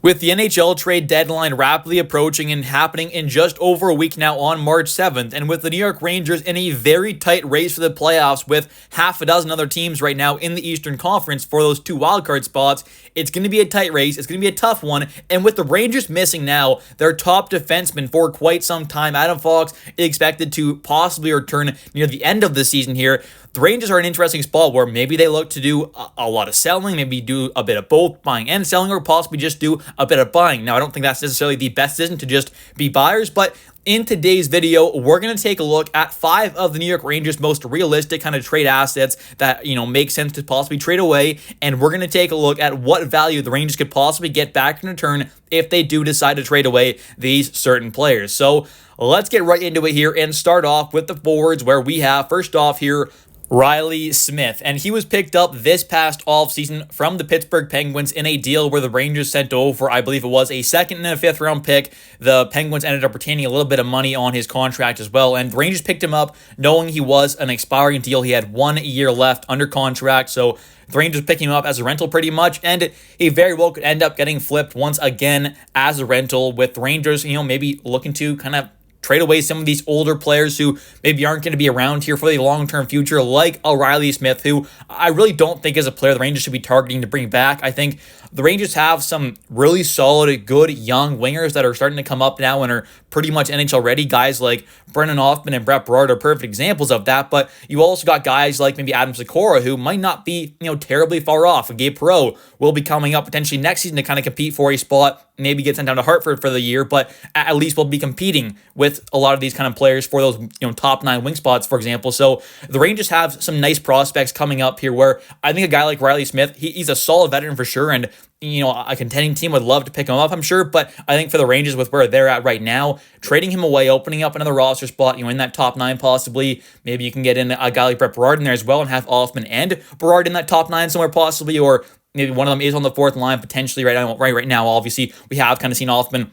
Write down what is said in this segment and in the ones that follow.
With the NHL trade deadline rapidly approaching and happening in just over a week now on March 7th, and with the New York Rangers in a very tight race for the playoffs with half a dozen other teams right now in the Eastern Conference for those two wildcard spots, it's going to be a tight race. It's going to be a tough one. And with the Rangers missing now their top defenseman for quite some time, Adam Fox is expected to possibly return near the end of the season here. The Rangers are in an interesting spot where maybe they look to do a lot of selling, maybe do a bit of both buying and selling, or possibly just do a bit of buying. Now, I don't think that's necessarily the best decision to just be buyers, but in today's video, we're going to take a look at 5 of the New York Rangers' most realistic kind of trade assets that, make sense to possibly trade away, and we're going to take a look at what value the Rangers could possibly get back in return if they do decide to trade away these certain players. So let's get right into it here and start off with the forwards, where we have, first off here, Riley Smith, and he was picked up this past offseason from the Pittsburgh Penguins in a deal where the Rangers sent over, I believe it was, a second and a fifth round pick. The Penguins ended up retaining a little bit of money on his contract as well, and the Rangers picked him up knowing he was an expiring deal. He had 1 year left under contract, so the Rangers picked him up as a rental pretty much, and he very well could end up getting flipped once again as a rental, with the Rangers, maybe looking to kind of trade away some of these older players who maybe aren't going to be around here for the long-term future, like Riley Smith, who I really don't think is a player the Rangers should be targeting to bring back. I think the Rangers have some really solid, good young wingers that are starting to come up now and are pretty much NHL ready. Guys like Brennan Hoffman and Brett Berard are perfect examples of that, but you also got guys like maybe Adam Sikora, who might not be, terribly far off. Gabe Perreault will be coming up potentially next season to kind of compete for a spot, maybe get sent down to Hartford for the year, but at least we'll be competing with a lot of these kind of players for those, top 9 wing spots, for example. So the Rangers have some nice prospects coming up here, where I think a guy like Riley Smith, he's a solid veteran for sure, and a contending team would love to pick him up, I'm sure, but I think for the Rangers, with where they're at right now, trading him away, opening up another roster spot, in that top 9 possibly. Maybe you can get in a guy like Brett Berard in there as well and have Hoffman and Berard in that top 9 somewhere possibly, or maybe one of them is on the 4th line potentially right now. Right now, obviously, we have kind of seen Hoffman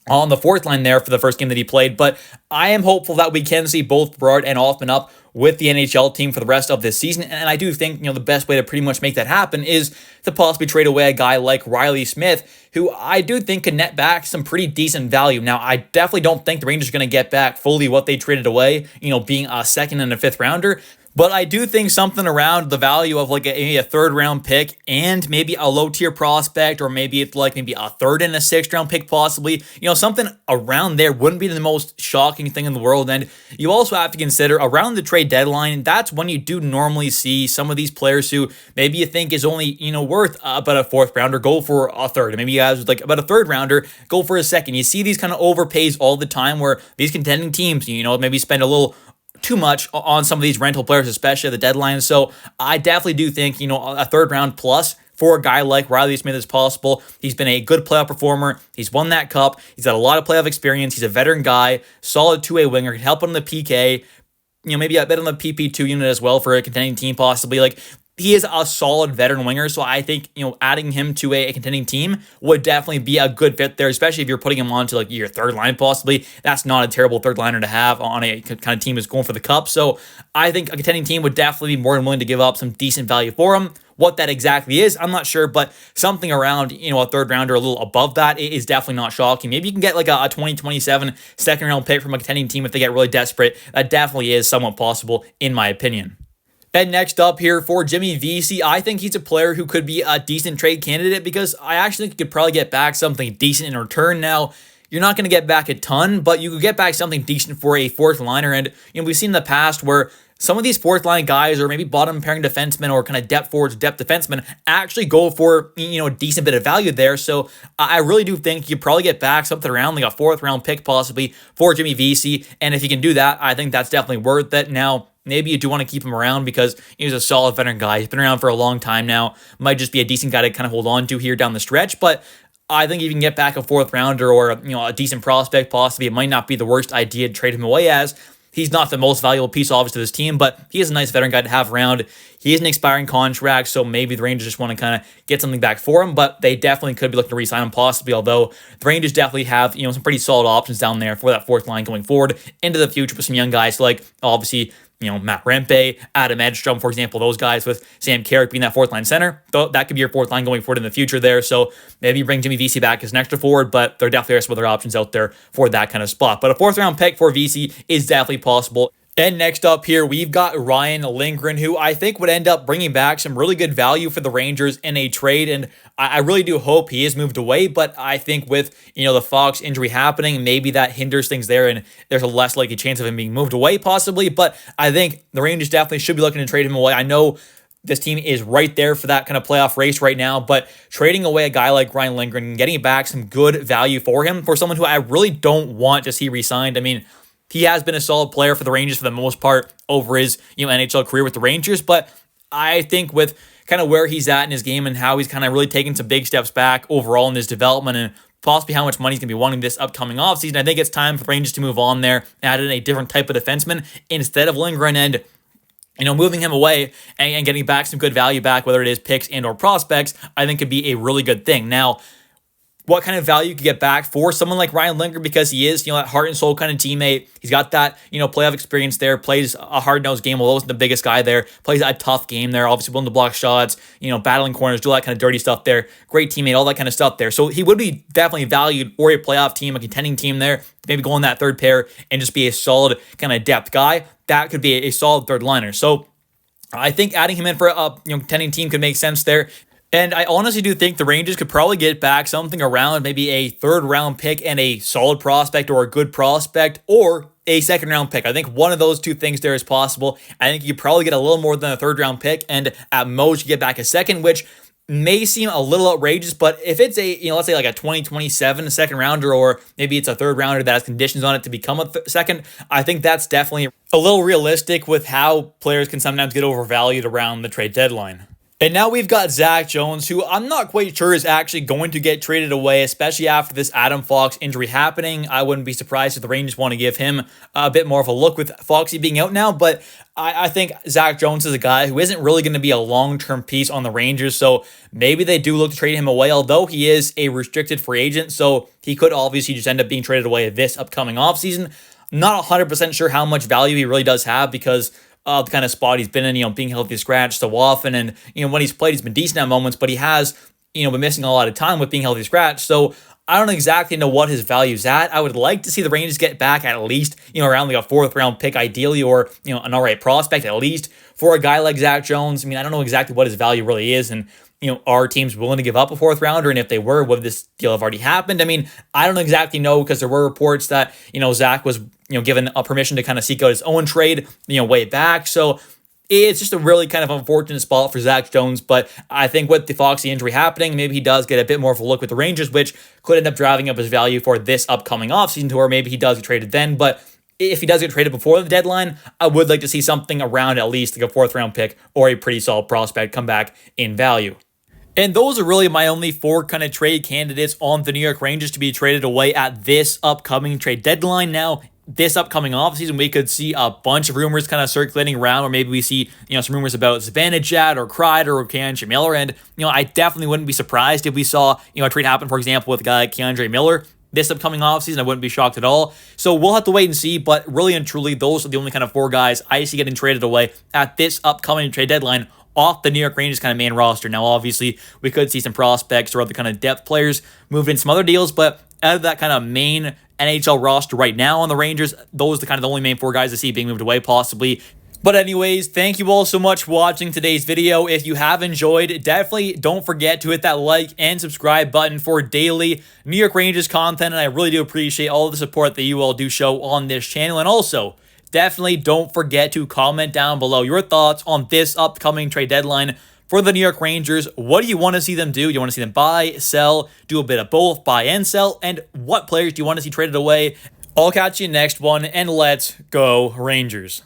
on the 4th line there for the first game that he played, but I am hopeful that we can see both Berard and Hoffman up with the NHL team for the rest of this season, and I do think, the best way to pretty much make that happen is to possibly trade away a guy like Riley Smith, who I do think can net back some pretty decent value. Now, I definitely don't think the Rangers are going to get back fully what they traded away, being a 2nd and a 5th rounder, but I do think something around the value of like a 3rd round pick and maybe a low tier prospect, or maybe it's like maybe a 3rd and a 6th round pick possibly, something around there wouldn't be the most shocking thing in the world. And you also have to consider around the trade deadline, that's when you do normally see some of these players who maybe you think is only, worth about a 4th rounder go for a 3rd. And maybe you guys like about a 3rd rounder go for a 2nd. You see these kind of overpays all the time where these contending teams, maybe spend a little too much on some of these rental players, especially at the deadline. So I definitely do think, a 3rd round plus for a guy like Riley Smith is possible. He's been a good playoff performer. He's won that cup. He's got a lot of playoff experience. He's a veteran guy, solid 2-way winger, can help on the PK, maybe a bit on the PP2 unit as well for a contending team possibly. Like, he is a solid veteran winger, so I think, adding him to a contending team would definitely be a good fit there, especially if you're putting him on to like your 3rd line possibly. That's not a terrible 3rd liner to have on a kind of team that's going for the cup. So I think a contending team would definitely be more than willing to give up some decent value for him. What that exactly is, I'm not sure, but something around, a 3rd rounder, a little above that is definitely not shocking. Maybe you can get like a 2027 2nd round pick from a contending team if they get really desperate. That definitely is somewhat possible, in my opinion. And next up here for Jimmy Vesey, I think he's a player who could be a decent trade candidate because I actually think you could probably get back something decent in return. Now, you're not going to get back a ton, but you could get back something decent for a 4th liner. And we've seen in the past where some of these 4th line guys, or maybe bottom pairing defensemen, or kind of depth forwards, depth defensemen, actually go for, a decent bit of value there. So I really do think you probably get back something around like a 4th round pick possibly for Jimmy Vesey. And if you can do that, I think that's definitely worth it. Now, maybe you do want to keep him around because he's a solid veteran guy. He's been around for a long time now. Might just be a decent guy to kind of hold on to here down the stretch. But I think if you can get back a 4th rounder or a decent prospect possibly, it might not be the worst idea to trade him away, as he's not the most valuable piece, obviously, to this team, but he is a nice veteran guy to have around. He is an expiring contract, so maybe the Rangers just want to kind of get something back for him, but they definitely could be looking to re-sign him possibly, although the Rangers definitely have, some pretty solid options down there for that 4th line going forward into the future with some young guys like, obviously, Matt Rempe, Adam Edstrom, for example, those guys with Sam Carrick being that fourth line center. That could be your fourth line going forward in the future there. So maybe you bring Jimmy Vesey back as an extra forward, but there definitely are some other options out there for that kind of spot. But a fourth round pick for Vesey is definitely possible. And next up here, we've got Ryan Lindgren, who I think would end up bringing back some really good value for the Rangers in a trade. And I really do hope he is moved away. But I think with, the Fox injury happening, maybe that hinders things there. And there's a less likely chance of him being moved away possibly. But I think the Rangers definitely should be looking to trade him away. I know this team is right there for that kind of playoff race right now, but trading away a guy like Ryan Lindgren and getting back some good value for him, for someone who I really don't want to see re-signed. I mean, he has been a solid player for the Rangers for the most part over his NHL career with the Rangers, but I think with kind of where he's at in his game and how he's kind of really taken some big steps back overall in his development and possibly how much money he's going to be wanting this upcoming offseason, I think it's time for the Rangers to move on there, add in a different type of defenseman instead of Lindgren and moving him away and getting back some good value back, whether it is picks and or prospects, I think could be a really good thing. Now, what kind of value you could get back for someone like Ryan Lindgren, because he is, that heart and soul kind of teammate. He's got that, playoff experience there, plays a hard-nosed game, although isn't the biggest guy there, plays a tough game there, obviously willing to block shots, battling corners, do all that kind of dirty stuff there, great teammate, all that kind of stuff there. So he would be definitely valued for a playoff team, a contending team there, maybe go on that third pair and just be a solid kind of depth guy. That could be a solid third liner. So I think adding him in for a contending team could make sense there. And I honestly do think the Rangers could probably get back something around maybe a third round pick and a solid prospect or a good prospect or a second round pick. I think one of those two things there is possible. I think you could probably get a little more than a third round pick, and at most you get back a second, which may seem a little outrageous, but if it's a, let's say like a 2027 second rounder, or maybe it's a third rounder that has conditions on it to become a second, I think that's definitely a little realistic with how players can sometimes get overvalued around the trade deadline. And now we've got Zach Jones, who I'm not quite sure is actually going to get traded away, especially after this Adam Fox injury happening. I wouldn't be surprised if the Rangers want to give him a bit more of a look with Foxy being out now, but I think Zach Jones is a guy who isn't really going to be a long-term piece on the Rangers, so maybe they do look to trade him away, although he is a restricted free agent, so he could obviously just end up being traded away this upcoming offseason. Not 100% sure how much value he really does have because the kind of spot he's been in, being healthy scratch so often. And, when he's played, he's been decent at moments, but he has, been missing a lot of time with being healthy scratch. So I don't exactly know what his value's at. I would like to see the Rangers get back at least, around like a fourth round pick ideally, or, an all right prospect at least for a guy like Zach Jones. I mean, I don't know exactly what his value really is. And, are teams willing to give up a fourth rounder? And if they were, would this deal have already happened? I mean, I don't exactly know, because there were reports that, Zach was, given a permission to kind of seek out his own trade, way back. So it's just a really kind of unfortunate spot for Zach Jones. But I think with the Foxy injury happening, maybe he does get a bit more of a look with the Rangers, which could end up driving up his value for this upcoming offseason tour. Maybe he does get traded then, but if he does get traded before the deadline, I would like to see something around at least like a fourth round pick or a pretty solid prospect come back in value. And those are really my only four kind of trade candidates on the New York Rangers to be traded away at this upcoming trade deadline. Now, this upcoming offseason, we could see a bunch of rumors kind of circulating around, or maybe we see, some rumors about Zibanejad or Kreider or Keandre Miller. And, I definitely wouldn't be surprised if we saw, a trade happen, for example, with a guy like Keandre Miller this upcoming offseason. I wouldn't be shocked at all. So we'll have to wait and see. But really and truly, those are the only kind of four guys I see getting traded away at this upcoming trade deadline off the New York Rangers kind of main roster. Now, obviously, we could see some prospects or other kind of depth players move in some other deals, but out of that kind of main NHL roster right now on the Rangers, those are the kind of the only main four guys I see being moved away possibly. But anyways, thank you all so much for watching today's video. If you have enjoyed, definitely don't forget to hit that like and subscribe button for daily New York Rangers content, and I really do appreciate all the support that you all do show on this channel. And also, definitely don't forget to comment down below your thoughts on this upcoming trade deadline for the New York Rangers. What do you want to see them do? Do you want to see them buy, sell, do a bit of both, buy and sell? And what players do you want to see traded away? I'll catch you next one, and let's go Rangers.